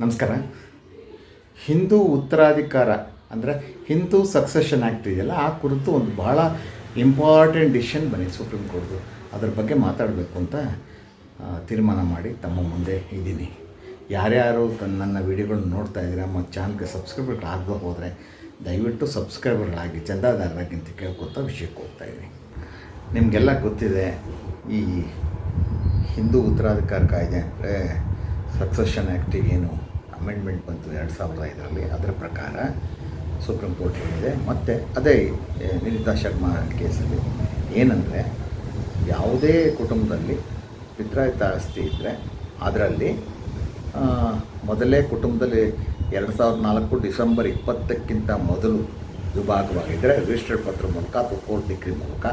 ನಮಸ್ಕಾರ. ಹಿಂದೂ ಉತ್ತರಾಧಿಕಾರ ಅಂದರೆ Hindu succession act ಇದೆಯಲ್ಲ, ಆ ಕುರಿತು ಒಂದು ಭಾಳ ಇಂಪಾರ್ಟೆಂಟ್ ಡಿಸಿಷನ್ ಬಂದಿದೆ ಸುಪ್ರೀಂ ಕೋರ್ಟ್ದು. ಅದ್ರ ಬಗ್ಗೆ ಮಾತಾಡಬೇಕು ಅಂತ ತೀರ್ಮಾನ ಮಾಡಿ ತಮ್ಮ ಮುಂದೆ ಇದ್ದೀನಿ. ಯಾರ್ಯಾರು ನನ್ನ ವೀಡಿಯೋಗಳನ್ನ ನೋಡ್ತಾ ಇದ್ದೀರಾ ಮತ್ತು ಚಾನಲ್ಗೆ ಸಬ್ಸ್ಕ್ರೈಬರ್ಗಳಾಗದೆ ಹೋದರೆ ದಯವಿಟ್ಟು ಸಬ್ಸ್ಕ್ರೈಬರ್ಗಳಾಗಿ, ಚಂದಾದಾರರಾಗಿ ಅಂತ ಕೇಳ್ಕೊತಾ ವಿಷಯಕ್ಕೆ ಹೋಗ್ತಾಯಿದ್ದೀನಿ. ನಿಮಗೆಲ್ಲ ಗೊತ್ತಿದೆ, ಈ ಹಿಂದೂ ಉತ್ತರಾಧಿಕಾರ ಕಾಯ್ದೆ ಅಂದರೆ ಸಕ್ಸೆಷನ್ ಆ್ಯಕ್ಟಿಗೆ ಏನು ಅಮೆಂಡ್ಮೆಂಟ್ ಬಂತು 2005ರಲ್ಲಿ, ಅದರ ಪ್ರಕಾರ ಸುಪ್ರೀಂ ಕೋರ್ಟ್ ಹೇಳಿದೆ. ಮತ್ತು ಅದೇ ನಿಲಿತಾ ಶರ್ಮಾ ಕೇಸಲ್ಲಿ ಏನಂದರೆ, ಯಾವುದೇ ಕುಟುಂಬದಲ್ಲಿ ಪಿತ್ರಾರ್ಜಿತ ಆಸ್ತಿ ಇದ್ದರೆ ಅದರಲ್ಲಿ ಮೊದಲೇ ಕುಟುಂಬದಲ್ಲಿ 2004 ಡಿಸೆಂಬರ್ 20ಕ್ಕಿಂತ ಮೊದಲು ವಿಭಾಗವಾಗಿದ್ದರೆ ರಿಜಿಸ್ಟರ್ಡ್ ಪತ್ರ ಮೂಲಕ ಅಥವಾ ಕೋರ್ಟ್ ಡಿಗ್ರಿ ಮೂಲಕ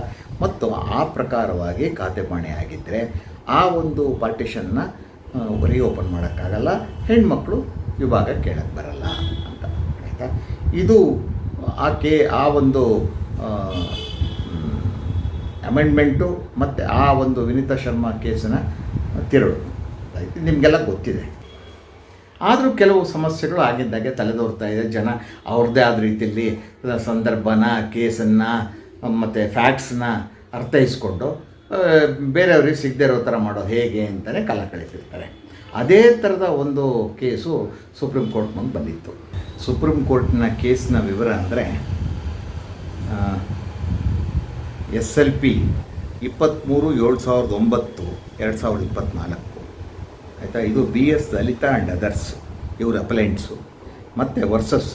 ಮತ್ತು ಆ ಪ್ರಕಾರವಾಗಿ ಖಾತೆಪಾಣಿ ಆಗಿದ್ದರೆ ಆ ಒಂದು ಪಾರ್ಟಿಷನ್ನ ಓಪನ್ ಮಾಡೋಕ್ಕಾಗಲ್ಲ, ಹೆಣ್ಮಕ್ಳು ವಿಭಾಗ ಕೇಳಕ್ಕೆ ಬರಲ್ಲ ಅಂತ. ಆಯಿತಾ? ಇದು ಆ ಒಂದು ಅಮೆಂಡ್ಮೆಂಟು ಮತ್ತು ಆ ಒಂದು ವಿನಿತಾ ಶರ್ಮಾ ಕೇಸಿನ ತಿರುಳು ಆಯಿತು, ನಿಮಗೆಲ್ಲ ಗೊತ್ತಿದೆ. ಆದರೂ ಕೆಲವು ಸಮಸ್ಯೆಗಳು ಆಗಿದ್ದಾಗೆ ತಲೆದೋರ್ತಾ ಇದೆ. ಜನ ಅವ್ರದ್ದೇ ಆದ ರೀತಿಯಲ್ಲಿ ಸಂದರ್ಭನ, ಕೇಸನ್ನು ಮತ್ತು ಫ್ಯಾಕ್ಟ್ಸನ್ನ ಅರ್ಥೈಸ್ಕೊಂಡು ಬೇರೆಯವ್ರಿಗೆ ಸಿಗದೇ ಇರೋ ಥರ ಮಾಡೋದು ಹೇಗೆ ಅಂತಲೇ ಕಾಲ ಕಳೀತಿರ್ತಾರೆ. ಅದೇ ಥರದ ಒಂದು ಕೇಸು ಸುಪ್ರೀಂ ಕೋರ್ಟ್ ಮುಂದೆ ಬಂದಿತ್ತು. ಸುಪ್ರೀಂ ಕೋರ್ಟ್ನ ಕೇಸ್ನ ವಿವರ ಅಂದರೆ, SLP 23/7/9 2024. ಆಯಿತಾ? ಇದು BS ಲಲಿತಾ ಆ್ಯಂಡ್ ಅದರ್ಸ್, ಇವ್ರ ಅಪಲೆಂಟ್ಸು, ಮತ್ತು ವರ್ಸಸ್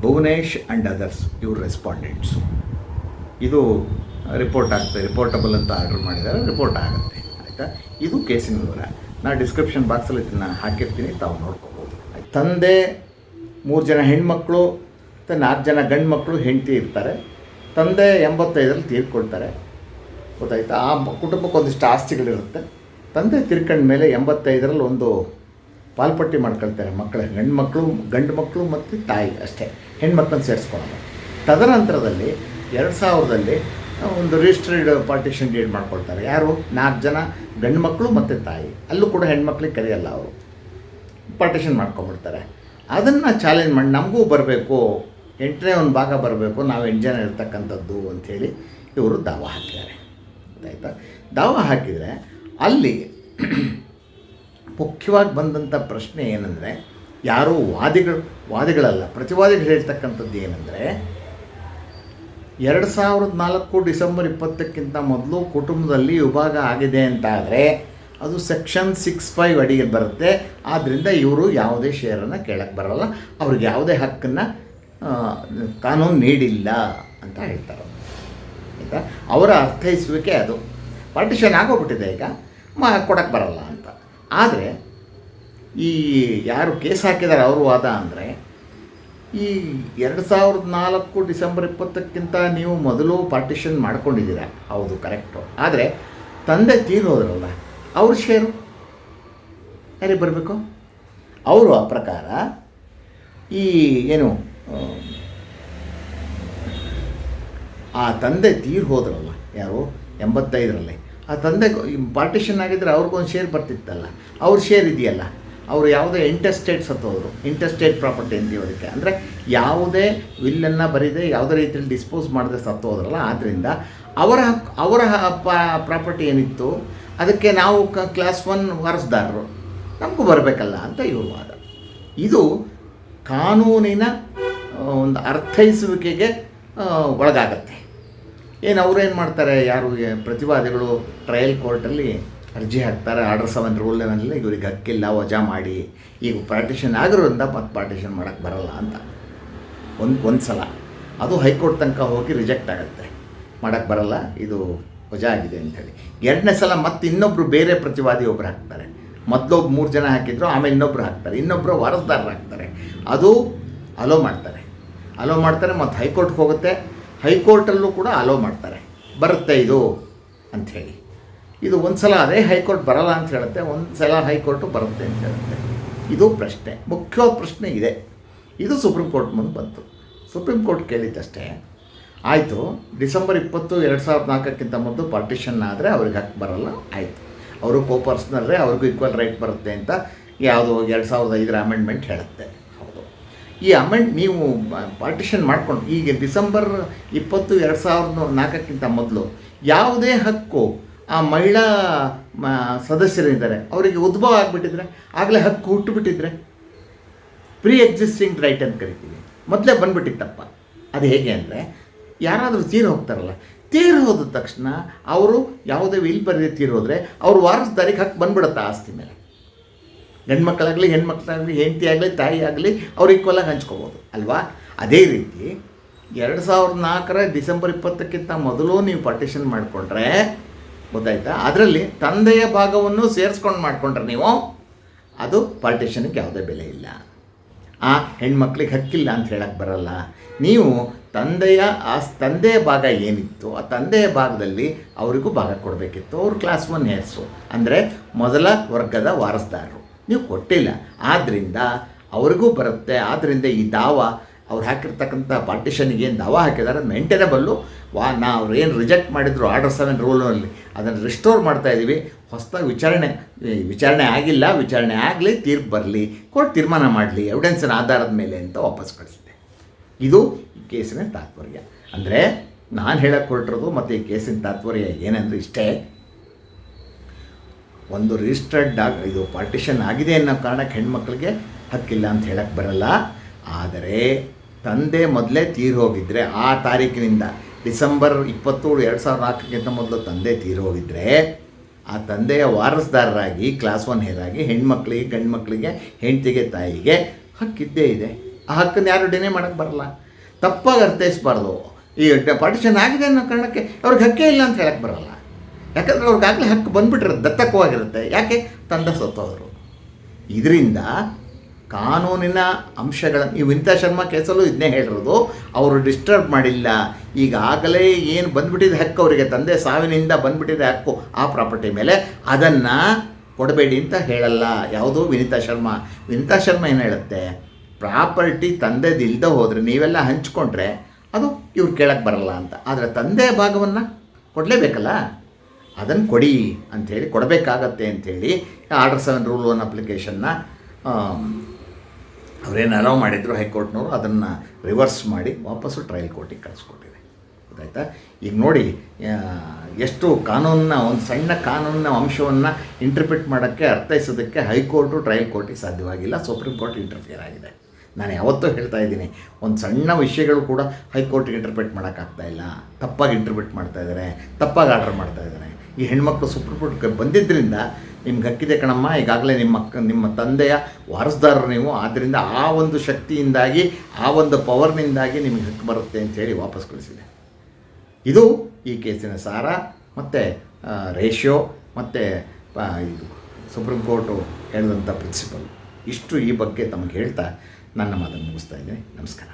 ಭುವನೇಶ್ ಆ್ಯಂಡ್ ಅದರ್ಸ್, ಇವ್ರ ರೆಸ್ಪಾಂಡೆಂಟ್ಸು. ಇದು ರಿಪೋರ್ಟ್ ಆಗ್ತದೆ, ರಿಪೋರ್ಟಬಲ್ ಅಂತ ಆರ್ಡರ್ ಮಾಡಿದ್ದಾರೆ, ರಿಪೋರ್ಟ್ ಆಗುತ್ತೆ. ಆಯಿತಾ? ಇದು ಕೇಸಿನ ವಿವರ. ನಾನು ಡಿಸ್ಕ್ರಿಪ್ಷನ್ ಬಾಕ್ಸಲ್ಲಿ ಇದನ್ನು ಹಾಕಿರ್ತೀನಿ, ತಾವು ನೋಡ್ಕೋಬೋದು. ತಂದೆ 3 ಜನ ಹೆಣ್ಮಕ್ಳು ಮತ್ತು 4 ಜನ ಗಂಡು ಮಕ್ಕಳು, ಹೆಂಡತಿ ಇರ್ತಾರೆ. ತಂದೆ 85ರಲ್ಲಿ ತೀರ್ಕೊಳ್ತಾರೆ, ಗೊತ್ತಾಯ್ತಾ? ಆ ಕುಟುಂಬಕ್ಕೆ ಒಂದಿಷ್ಟು ಆಸ್ತಿಗಳಿರುತ್ತೆ. ತಂದೆ ತೀರ್ಕೊಂಡ ಮೇಲೆ 85ರಲ್ಲಿ ಒಂದು ಪಾಲ್ಪಟ್ಟಿ ಮಾಡ್ಕೊಳ್ತಾರೆ ಮಕ್ಕಳ, ಗಂಡು ಮಕ್ಕಳು ಮತ್ತು ತಾಯಿ ಅಷ್ಟೇ, ಹೆಣ್ಮಕ್ಳನ್ನ ಸೇರಿಸ್ಕೊಳ್ಳೋದು. ತದನಂತರದಲ್ಲಿ 2000ರಲ್ಲಿ ಒಂದು ರಿಜಿಸ್ಟರ್ಡ್ ಪಾರ್ಟಿಷನ್ ಡೀಡ್ ಮಾಡ್ಕೊಳ್ತಾರೆ. ಯಾರು? 4 ಜನ ಗಂಡು ಮಕ್ಕಳು ಮತ್ತು ತಾಯಿ. ಅಲ್ಲೂ ಕೂಡ ಹೆಣ್ಮಕ್ಳಿಗೆ ಕರೆಯಲ್ಲ, ಅವರು ಪಾರ್ಟಿಷನ್ ಮಾಡ್ಕೊಂಡ್ಬಿಡ್ತಾರೆ. ಅದನ್ನು ಚಾಲೆಂಜ್ ಮಾಡಿ ನಮಗೂ ಬರಬೇಕು, 8ನೇ ಒಂದು ಭಾಗ ಬರಬೇಕು, ನಾವು 8 ಜನ ಇರ್ತಕ್ಕಂಥದ್ದು ಅಂಥೇಳಿ ಇವರು ದಾವ ಹಾಕಿದ್ದಾರೆ. ಆಯಿತಾ? ದಾವ ಹಾಕಿದರೆ ಅಲ್ಲಿ ಮುಖ್ಯವಾಗಿ ಬಂದಂಥ ಪ್ರಶ್ನೆ ಏನಂದರೆ, ಯಾರೂ ವಾದಿಗಳಲ್ಲ, ಪ್ರತಿವಾದಿಗಳು ಹೇಳ್ತಕ್ಕಂಥದ್ದು ಏನಂದರೆ, 2004 ಡಿಸೆಂಬರ್ 20ಕ್ಕಿಂತ ಮೊದಲು ಕುಟುಂಬದಲ್ಲಿ ವಿಭಾಗ ಆಗಿದೆ ಅಂತಾದರೆ ಅದು ಸೆಕ್ಷನ್ 65 ಅಡಿಗೆ ಬರುತ್ತೆ. ಆದ್ದರಿಂದ ಇವರು ಯಾವುದೇ ಶೇರನ್ನು ಕೇಳಕ್ಕೆ ಬರೋಲ್ಲ, ಅವ್ರಿಗೆ ಯಾವುದೇ ಹಕ್ಕನ್ನು ಕಾನೂನು ನೀಡಿಲ್ಲ ಅಂತ ಹೇಳ್ತಾರೆ. ಆಯಿತಾ? ಅವರ ಅರ್ಥೈಸುವಿಕೆ ಅದು. ಪಾರ್ಟಿಷನ್ ಆಗೋಗ್ಬಿಟ್ಟಿದೆ, ಈಗ ಕೊಡಕ್ಕೆ ಬರಲ್ಲ ಅಂತ. ಆದರೆ ಈ ಯಾರು ಕೇಸ್ ಹಾಕಿದ್ದಾರೆ ಅವ್ರ ವಾದ ಅಂದರೆ, ಈ 2004 ಡಿಸೆಂಬರ್ 20ಕ್ಕಿಂತ ನೀವು ಮೊದಲು ಪಾರ್ಟಿಷನ್ ಮಾಡ್ಕೊಂಡಿದ್ದೀರ, ಹೌದು, ಕರೆಕ್ಟು. ಆದರೆ ತಂದೆ ತೀರೋದ್ರಲ್ಲ, ಅವ್ರ ಶೇರು ಯಾರಿಗೆ ಬರಬೇಕು? ಅವರು ಆ ಪ್ರಕಾರ ಈ ಏನು ಆ ತಂದೆ ಹೋದ್ರಲ್ಲ, ಯಾರು 85ರಲ್ಲಿ, ಆ ತಂದೆ ಪಾರ್ಟಿಷನ್ ಆಗಿದ್ದರೆ ಅವ್ರಿಗೊಂದು ಶೇರ್ ಬರ್ತಿತ್ತಲ್ಲ, ಅವ್ರ ಶೇರ್ ಇದೆಯಲ್ಲ, ಅವರು ಯಾವುದೇ ಇಂಟೆಸ್ಟೇಟ್ ಸತ್ತೋದ್ರು, ಇಂಟೆಸ್ಟೇಟ್ ಪ್ರಾಪರ್ಟಿ ಅಂತೀವಿ ಅದಕ್ಕೆ. ಅಂದರೆ ಯಾವುದೇ ವಿಲ್ಲನ್ನು ಬರೀದೆ, ಯಾವುದೇ ರೀತಿಯಲ್ಲಿ ಡಿಸ್ಪೋಸ್ ಮಾಡದೆ ಸತ್ತೋದ್ರಲ್ಲ, ಆದ್ದರಿಂದ ಅವರ ಪ್ರಾಪರ್ಟಿ ಏನಿತ್ತು ಅದಕ್ಕೆ ನಾವು ಕ್ಲಾಸ್ 1 ವಾರಸುದಾರರು, ನಮಗೂ ಬರಬೇಕಲ್ಲ ಅಂತ ಇವ್ರ ವಾದ. ಇದು ಕಾನೂನಿನ ಒಂದು ಅರ್ಥೈಸುವಿಕೆಗೆ ಒಳಗಾಗತ್ತೆ. ಏನು ಅವರೇನು ಮಾಡ್ತಾರೆ, ಯಾರು ಪ್ರತಿವಾದಿಗಳು ಟ್ರಯಲ್ ಕೋರ್ಟಲ್ಲಿ ಅರ್ಜಿ ಹಾಕ್ತಾರೆ, ಆರ್ಡರ್ 7 ರೂಲ್ 11 ಇವ್ರಿಗೆ ಹಕ್ಕಿಲ್ಲ, ವಜಾ ಮಾಡಿ, ಈಗ ಪಾರ್ಟಿಷನ್ ಆಗಿರೋದ್ರಿಂದ ಮತ್ತೆ ಪಾರ್ಟಿಷನ್ ಮಾಡೋಕ್ಕೆ ಬರಲ್ಲ ಅಂತ ಒಂದು ಸಲ. ಅದು ಹೈಕೋರ್ಟ್ ತನಕ ಹೋಗಿ ರಿಜೆಕ್ಟ್ ಆಗುತ್ತೆ, ಮಾಡೋಕ್ಕೆ ಬರಲ್ಲ, ಇದು ವಜಾ ಆಗಿದೆ ಅಂಥೇಳಿ. 2ನೇ ಸಲ ಮತ್ತೆ ಇನ್ನೊಬ್ಬರು ಬೇರೆ ಪ್ರತಿವಾದಿ ಒಬ್ಬರು ಹಾಕ್ತಾರೆ. ಮೊದಲೊಬ್ಬ 3 ಜನ ಹಾಕಿದ್ರು, ಆಮೇಲೆ ಇನ್ನೊಬ್ಬರು ಹಾಕ್ತಾರೆ, ಇನ್ನೊಬ್ಬರು ವಾರಸುದಾರರು ಹಾಕ್ತಾರೆ. ಅದು ಅಲೋ ಮಾಡ್ತಾರೆ ಮತ್ತು ಹೈಕೋರ್ಟ್ಗೆ ಹೋಗುತ್ತೆ. ಹೈಕೋರ್ಟಲ್ಲೂ ಕೂಡ ಅಲೋ ಮಾಡ್ತಾರೆ, ಬರುತ್ತೆ ಇದು ಅಂಥೇಳಿ. ಇದು ಒಂದು ಸಲ ಅದೇ ಹೈಕೋರ್ಟ್ ಬರಲ್ಲ ಅಂತ ಹೇಳುತ್ತೆ, ಒಂದು ಸಲ ಹೈಕೋರ್ಟು ಬರುತ್ತೆ ಅಂತ ಹೇಳುತ್ತೆ. ಇದು ಪ್ರಶ್ನೆ, ಮುಖ್ಯವಾದ ಪ್ರಶ್ನೆ ಇದೆ. ಇದು ಸುಪ್ರೀಂ ಕೋರ್ಟ್ ಮುಂದೆ ಬಂತು. ಸುಪ್ರೀಂ ಕೋರ್ಟ್ ಕೇಳಿದ್ದಷ್ಟೇ, ಆಯಿತು, ಡಿಸೆಂಬರ್ 20, 2004ಕ್ಕಿಂತ ಮೊದಲು ಪಾರ್ಟಿಷನ್ ಆದರೆ ಅವ್ರಿಗೆ ಹಕ್ಕು ಬರಲ್ಲ, ಆಯಿತು, ಅವರು ಪರ್ಸನಲ್ಲೇ ಅವ್ರಿಗೂ ಈಕ್ವಲ್ ರೈಟ್ ಬರುತ್ತೆ ಅಂತ ಯಾವುದು 2005 ಅಮೆಂಡ್ಮೆಂಟ್ ಹೇಳುತ್ತೆ. ಹೌದು, ಈ ನೀವು ಪಾರ್ಟಿಷನ್ ಮಾಡ್ಕೊಂಡು ಈಗ ಡಿಸೆಂಬರ್ 20, 2004ಕ್ಕಿಂತ ಮೊದಲು ಯಾವುದೇ ಹಕ್ಕು ಆ ಮಹಿಳಾ ಸದಸ್ಯರಿದ್ದಾರೆ ಅವರಿಗೆ ಉದ್ಭವ ಆಗಿಬಿಟ್ಟಿದ್ರೆ, ಆಗಲೇ ಹಕ್ಕು ಹುಟ್ಟುಬಿಟ್ಟಿದ್ರೆ, ಪ್ರೀ ಎಕ್ಸಿಸ್ಟಿಂಗ್ ರೈಟ್ ಅಂತ ಕರಿತೀವಿ, ಮೊದಲೇ ಬಂದುಬಿಟ್ಟಿತ್ತಪ್ಪ. ಅದು ಹೇಗೆ ಅಂದರೆ, ಯಾರಾದರೂ ತೀರು ಹೋಗ್ತಾರಲ್ಲ, ತೀರು ಹೋದ ತಕ್ಷಣ ಅವರು ಯಾವುದೇ ವಿಲ್ ಬರದೆ ತೀರು ಹೋದರೆ ಅವ್ರ ವಾರಸ್ದಾರಿಗೆ ಹಕ್ಕು ಬಂದ್ಬಿಡುತ್ತೆ ಆಸ್ತಿ ಮೇಲೆ. ಗಂಡ್ಮಕ್ಕಳಾಗಲಿ ಹೆಣ್ಮಕ್ಳಾಗಲಿ ಹೆಂಡತಿ ಆಗಲಿ ತಾಯಿ ಆಗಲಿ ಅವ್ರು ಈಕ್ವಲಾಗಿ ಹಂಚ್ಕೋಬೋದು ಅಲ್ವಾ. ಅದೇ ರೀತಿ 2004 ಡಿಸೆಂಬರ್ 20ಕ್ಕಿಂತ ಮೊದಲು ನೀವು ಪಾರ್ಟಿಷನ್ ಮಾಡಿಕೊಂಡ್ರೆ, ಗೊತ್ತಾಯ್ತಾ, ಅದರಲ್ಲಿ ತಂದೆಯ ಭಾಗವನ್ನು ಸೇರಿಸ್ಕೊಂಡು ಮಾಡಿಕೊಂಡ್ರೆ ನೀವು, ಅದು ಪಾರ್ಟಿಷನ್ಗೆ ಯಾವುದೇ ಬೆಲೆ ಇಲ್ಲ. ಆ ಹೆಣ್ಮಕ್ಳಿಗೆ ಹಕ್ಕಿಲ್ಲ ಅಂತ ಹೇಳಕ್ಕೆ ಬರಲ್ಲ. ನೀವು ತಂದೆಯ ಭಾಗ ಏನಿತ್ತು ಆ ತಂದೆಯ ಭಾಗದಲ್ಲಿ ಅವರಿಗೂ ಭಾಗ ಕೊಡಬೇಕಿತ್ತು. ಅವರು ಕ್ಲಾಸ್ 1 ಹೇರ್ಸು ಅಂದರೆ ಮೊದಲ ವರ್ಗದ ವಾರಸ್ದಾರರು, ನೀವು ಕೊಟ್ಟಿಲ್ಲ, ಆದ್ದರಿಂದ ಅವ್ರಿಗೂ ಬರುತ್ತೆ. ಆದ್ದರಿಂದ ಈ ದಾವ ಅವ್ರು ಹಾಕಿರ್ತಕ್ಕಂಥ ಪಾರ್ಟಿಷನ್ಗೆ ಏನು ದಾವ ಹಾಕಿದ್ದಾರೆ ಅದು ಮೇಂಟೈನಬಲ್ಲು. ನಾವು ಏನು ರಿಜೆಕ್ಟ್ ಮಾಡಿದ್ರು ಆರ್ಡರ್ 7 ರೂಲ್ನಲ್ಲಿ ಅದನ್ನು ರಿಸ್ಟೋರ್ ಮಾಡ್ತಾಯಿದ್ದೀವಿ. ಹೊಸದಾಗಿ ವಿಚಾರಣೆ ಆಗಿಲ್ಲ, ವಿಚಾರಣೆ ಆಗಲಿ, ತೀರ್ಪು ಬರಲಿ, ಕೋರ್ಟ್ ತೀರ್ಮಾನ ಮಾಡಲಿ ಎವಿಡೆನ್ಸಿನ ಆಧಾರದ ಮೇಲೆ ಅಂತ ವಾಪಸ್ ಕಳಿಸಿದೆ. ಇದು ಈ ಕೇಸಿನ ತಾತ್ಪರ್ಯ. ಅಂದರೆ ನಾನು ಹೇಳಕ್ಕೆ ಹೊರಟಿರೋದು ಮತ್ತು ಈ ಕೇಸಿನ ತಾತ್ಪರ್ಯ ಏನಂದರೆ ಇಷ್ಟೇ, ಒಂದು ರಿಜಿಸ್ಟರ್ಡ್ ಇದು ಪಾರ್ಟಿಷನ್ ಆಗಿದೆ ಅನ್ನೋ ಕಾರಣಕ್ಕೆ ಹೆಣ್ಮಕ್ಳಿಗೆ ಹಕ್ಕಿಲ್ಲ ಅಂತ ಹೇಳಕ್ಕೆ ಬರಲ್ಲ. ಆದರೆ ತಂದೆ ಮೊದಲೇ ತೀರು ಹೋಗಿದ್ದರೆ, ಆ ತಾರೀಕಿನಿಂದ ಡಿಸೆಂಬರ್ 20, 2004ಕ್ಕಿಂತ ಮೊದಲು ತಂದೆ ತೀರು ಹೋಗಿದ್ದರೆ, ಆ ತಂದೆಯ ವಾರಸ್ದಾರರಾಗಿ ಕ್ಲಾಸ್ 1 ಹೇರಾಗಿ ಹೆಣ್ಮಕ್ಳಿಗೆ, ಗಂಡು ಮಕ್ಕಳಿಗೆ, ಹೆಂಡತಿಗೆ, ತಾಯಿಗೆ ಹಕ್ಕಿದ್ದೇ ಇದೆ. ಆ ಹಕ್ಕನ್ನು ಯಾರು ಡಿನೇ ಮಾಡೋಕ್ಕೆ ಬರಲ್ಲ. ತಪ್ಪಾಗಿ ಅರ್ಥೈಸಬಾರ್ದು. ಈ ಪಾರ್ಟಿಷನ್ ಆಗಿದೆ ಅನ್ನೋ ಕಾರಣಕ್ಕೆ ಅವ್ರಿಗೆ ಹಕ್ಕೇ ಇಲ್ಲ ಅಂತ ಹೇಳಕ್ಕೆ ಬರಲ್ಲ. ಯಾಕಂದರೆ ಅವ್ರಿಗಾಗಲೇ ಹಕ್ಕು ಬಂದುಬಿಟ್ಟಿರುತ್ತೆ, ದತ್ತಕವಾಗಿರುತ್ತೆ. ಯಾಕೆ? ತಂದೆ ಸತ್ತೋದರು. ಇದರಿಂದ ಕಾನೂನಿನ ಅಂಶಗಳನ್ನು, ಈ ವಿನಿತಾ ಶರ್ಮಾ ಕೇಸಲ್ಲೂ ಇದನ್ನೇ ಹೇಳಿರೋದು, ಅವರು ಡಿಸ್ಟರ್ಬ್ ಮಾಡಿಲ್ಲ. ಈಗಾಗಲೇ ಏನು ಬಂದುಬಿಟ್ಟಿದೆ ಹಕ್ಕು ಅವರಿಗೆ, ತಂದೆ ಸಾವಿನಿಂದ ಬಂದುಬಿಟ್ಟಿದೆ ಹಕ್ಕು ಆ ಪ್ರಾಪರ್ಟಿ ಮೇಲೆ, ಅದನ್ನು ಕೊಡಬೇಡಿ ಅಂತ ಹೇಳಲ್ಲ ಯಾವುದು ವಿನಿತಾ ಶರ್ಮಾ ಏನು ಹೇಳುತ್ತೆ, ಪ್ರಾಪರ್ಟಿ ತಂದೆದು ಇಲ್ಲದೆ ಹೋದರೆ ನೀವೆಲ್ಲ ಹಂಚ್ಕೊಂಡ್ರೆ ಅದು ಇವ್ರು ಕೇಳಕ್ಕೆ ಬರಲ್ಲ ಅಂತ. ಆದರೆ ತಂದೆಯ ಭಾಗವನ್ನು ಕೊಡಲೇಬೇಕಲ್ಲ, ಅದನ್ನು ಕೊಡಿ ಅಂಥೇಳಿ, ಕೊಡಬೇಕಾಗತ್ತೆ ಅಂಥೇಳಿ ಆರ್ಡರ್ 7 ರೂಲ್ 1 ಅಪ್ಲಿಕೇಶನ್ನ ಅವರೇನು ಅಲೌ ಮಾಡಿದ್ರು ಹೈಕೋರ್ಟ್ನವರು, ಅದನ್ನು ರಿವರ್ಸ್ ಮಾಡಿ ವಾಪಸ್ಸು ಟ್ರಯಲ್ ಕೋರ್ಟಿಗೆ ಕಳಿಸ್ಕೊಟ್ಟಿದೆ. ಗೊತ್ತಾಯ್ತಾ? ಈಗ ನೋಡಿ ಎಷ್ಟು ಕಾನೂನನ್ನ, ಒಂದು ಸಣ್ಣ ಕಾನೂನಿನ ಅಂಶವನ್ನು ಇಂಟರ್ಪ್ರಿಟ್ ಮಾಡೋಕ್ಕೆ, ಅರ್ಥೈಸೋದಕ್ಕೆ ಹೈಕೋರ್ಟು ಟ್ರಯಲ್ ಕೋರ್ಟಿಗೆ ಸಾಧ್ಯವಾಗಿಲ್ಲ. ಸುಪ್ರೀಂ ಕೋರ್ಟ್ ಇಂಟರ್ಫಿಯರ್ ಆಗಿದೆ. ನಾನು ಯಾವತ್ತೂ ಹೇಳ್ತಾ ಇದ್ದೀನಿ, ಒಂದು ಸಣ್ಣ ವಿಷಯಗಳು ಕೂಡ ಹೈಕೋರ್ಟಿಗೆ ಇಂಟರ್ಪ್ರಿಟ್ ಮಾಡೋಕ್ಕಾಗ್ತಾಯಿಲ್ಲ. ತಪ್ಪಾಗಿ ಇಂಟರ್ಪ್ರಿಟ್ ಮಾಡ್ತಾಯಿದ್ದಾರೆ, ತಪ್ಪಾಗಿ ಆರ್ಡರ್ ಮಾಡ್ತಾಯಿದ್ದಾರೆ. ಈ ಹೆಣ್ಮಕ್ಳು ಸುಪ್ರೀಂ ಕೋರ್ಟ್ಗೆ ಬಂದಿದ್ದರಿಂದ ನಿಮ್ಗೆ ಹಕ್ಕಿದೆ ಕಣಮ್ಮ, ಈಗಾಗಲೇ ನಿಮ್ಮ ತಂದೆಯ ವಾರಸ್ದಾರರು ನೀವು, ಆದ್ದರಿಂದ ಆ ಒಂದು ಶಕ್ತಿಯಿಂದಾಗಿ, ಆ ಒಂದು ಪವರ್ನಿಂದಾಗಿ ನಿಮಗೆ ಹಕ್ಕು ಬರುತ್ತೆ ಅಂಥೇಳಿ ವಾಪಸ್ ಕಳಿಸಿದೆ. ಇದು ಈ ಕೇಸಿನ ಸಾರ ಮತ್ತು ರೇಷಿಯೋ ಮತ್ತು ಇದು ಸುಪ್ರೀಂ ಕೋರ್ಟು ಹೇಳಿದಂಥ ಪ್ರಿನ್ಸಿಪಲ್. ಇಷ್ಟು ಈ ಬಗ್ಗೆ ತಮಗೆ ಹೇಳ್ತಾ ನನ್ನ ಮಾತನ್ನು ಮುಗಿಸ್ತಾ ಇದ್ದೀನಿ. ನಮಸ್ಕಾರ.